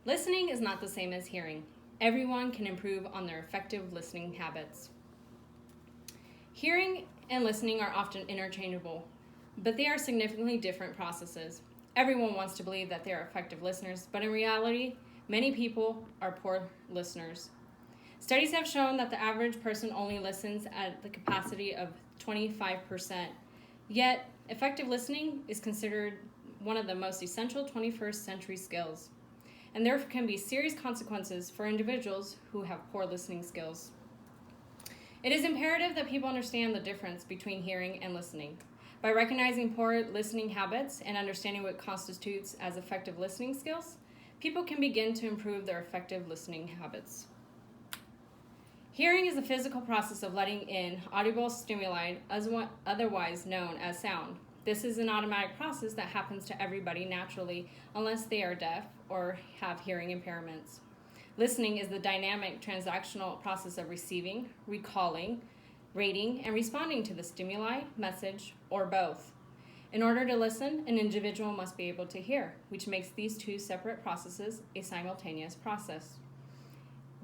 Listening is not the same as hearing. Everyone can improve on their effective listening habits. Hearing and listening are often interchangeable, but they are significantly different processes. Everyone wants to believe that they are effective listeners, but in reality, many people are poor listeners. Studies have shown that the average person only listens at the capacity of 25%, yet effective listening is considered one of the most essential 21st century skills, and there can be serious consequences for individuals who have poor listening skills. It is imperative that people understand the difference between hearing and listening. By recognizing poor listening habits and understanding what constitutes as effective listening skills, people can begin to improve their effective listening habits. Hearing is the physical process of letting in audible stimuli, otherwise known as sound. This is an automatic process that happens to everybody naturally unless they are deaf or have hearing impairments. Listening is the dynamic transactional process of receiving, recalling, rating, and responding to the stimuli, message, or both. In order to listen, an individual must be able to hear, which makes these two separate processes a simultaneous process.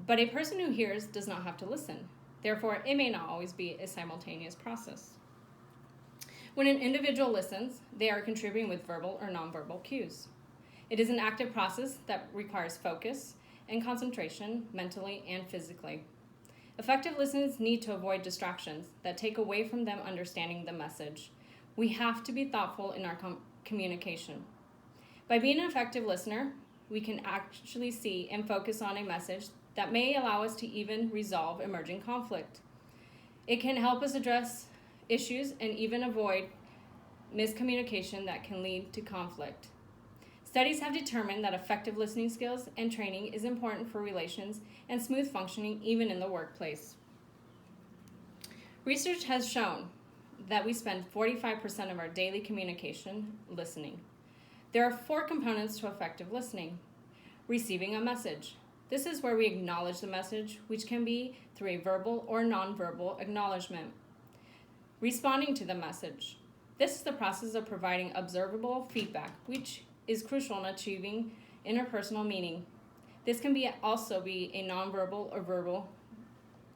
But a person who hears does not have to listen. Therefore, it may not always be a simultaneous process. When an individual listens, they are contributing with verbal or nonverbal cues. It is an active process that requires focus and concentration mentally and physically. Effective listeners need to avoid distractions that take away from them understanding the message. We have to be thoughtful in our communication. By being an effective listener, we can actually see and focus on a message that may allow us to even resolve emerging conflict. It can help us address issues and even avoid miscommunication that can lead to conflict. Studies have determined that effective listening skills and training is important for relations and smooth functioning even in the workplace. Research has shown that we spend 45% of our daily communication listening. There are 4 components to effective listening. Receiving a message. This is where we acknowledge the message, which can be through a verbal or nonverbal acknowledgement. Responding to the message. This is the process of providing observable feedback, which is crucial in achieving interpersonal meaning. This can also be a nonverbal or verbal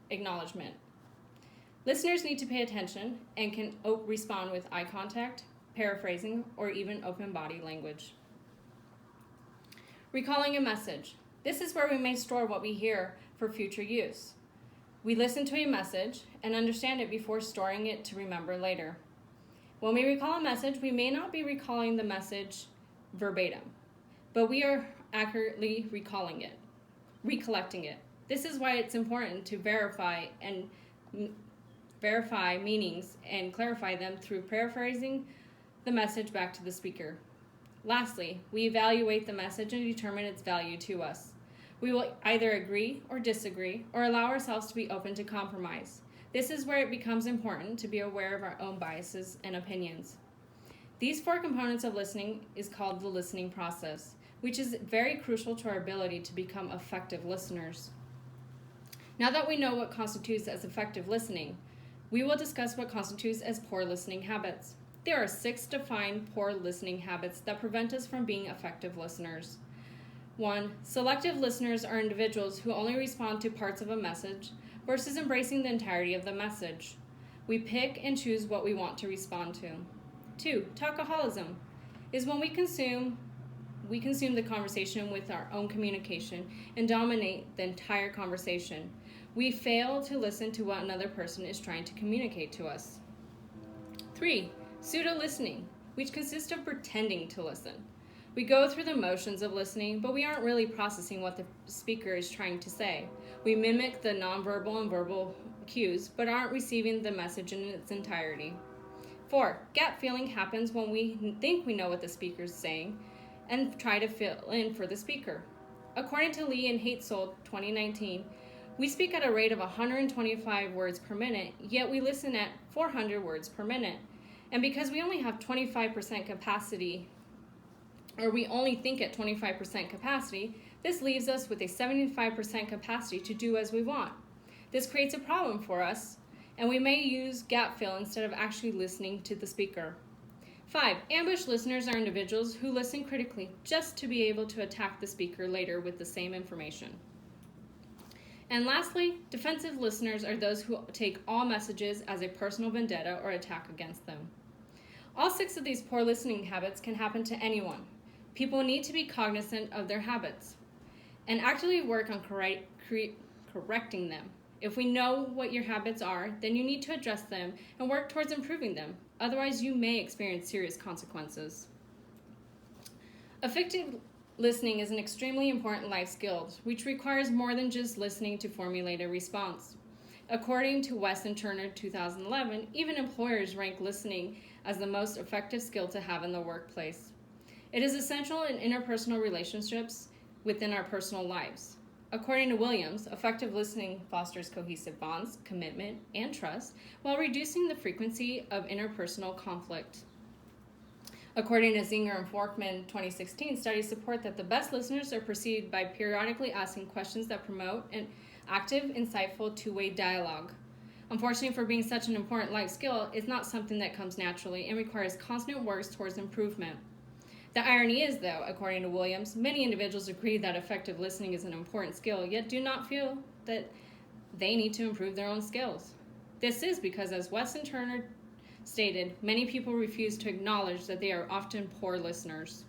acknowledgement. Listeners need to pay attention and can respond with eye contact, paraphrasing, or even open body language. Recalling a message. This is where we may store what we hear for future use. We listen to a message and understand it before storing it to remember later. When we recall a message, we may not be recalling the message verbatim, but we are accurately recollecting it. This is why it's important to verify meanings and clarify them through paraphrasing the message back to the speaker. Lastly, we evaluate the message and determine its value to us. We will either agree or disagree or allow ourselves to be open to compromise. This is where it becomes important to be aware of our own biases and opinions. These 4 components of listening is called the listening process, which is very crucial to our ability to become effective listeners. Now that we know what constitutes as effective listening, we will discuss what constitutes as poor listening habits. There are 6 defined poor listening habits that prevent us from being effective listeners. 1. Selective listeners are individuals who only respond to parts of a message versus embracing the entirety of the message. We pick and choose what we want to respond to. 2. Talkaholism is when we consume the conversation with our own communication and dominate the entire conversation. We fail to listen to what another person is trying to communicate to us. 3. Pseudo-listening, which consists of pretending to listen. We go through the motions of listening, but we aren't really processing what the speaker is trying to say. We mimic the nonverbal and verbal cues, but aren't receiving the message in its entirety. 4. Gap filling happens when we think we know what the speaker is saying and try to fill in for the speaker. According to Lee and Haetzold 2019, we speak at a rate of 125 words per minute, yet we listen at 400 words per minute. And because we only have 25% capacity, or we only think at 25% capacity, this leaves us with a 75% capacity to do as we want. This creates a problem for us, and we may use gap fill instead of actually listening to the speaker. 5. Ambush listeners are individuals who listen critically just to be able to attack the speaker later with the same information. And lastly, defensive listeners are those who take all messages as a personal vendetta or attack against them. All 6 of these poor listening habits can happen to anyone. People need to be cognizant of their habits and actively work on correcting them. If we know what your habits are, then you need to address them and work towards improving them. Otherwise, you may experience serious consequences. Effective listening is an extremely important life skill, which requires more than just listening to formulate a response. According to West and Turner 2011, even employers rank listening as the most effective skill to have in the workplace. It is essential in interpersonal relationships within our personal lives. According to Williams, effective listening fosters cohesive bonds, commitment, and trust while reducing the frequency of interpersonal conflict. According to Zinger and Forkman 2016, studies support that the best listeners are perceived by periodically asking questions that promote an active, insightful, two-way dialogue. Unfortunately, for being such an important life skill, it's not something that comes naturally and requires constant work towards improvement. The irony is, though, according to Williams, many individuals agree that effective listening is an important skill, yet do not feel that they need to improve their own skills. This is because, as West and Turner stated, many people refuse to acknowledge that they are often poor listeners.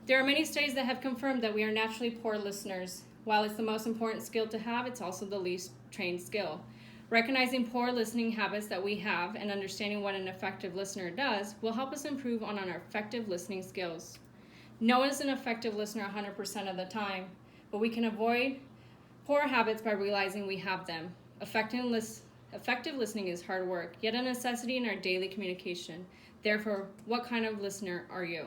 There are many studies that have confirmed that we are naturally poor listeners. While it's the most important skill to have, it's also the least trained skill. Recognizing poor listening habits that we have and understanding what an effective listener does will help us improve on our effective listening skills. No one is an effective listener 100% of the time, but we can avoid poor habits by realizing we have them. Effective listening is hard work, yet a necessity in our daily communication. Therefore, what kind of listener are you?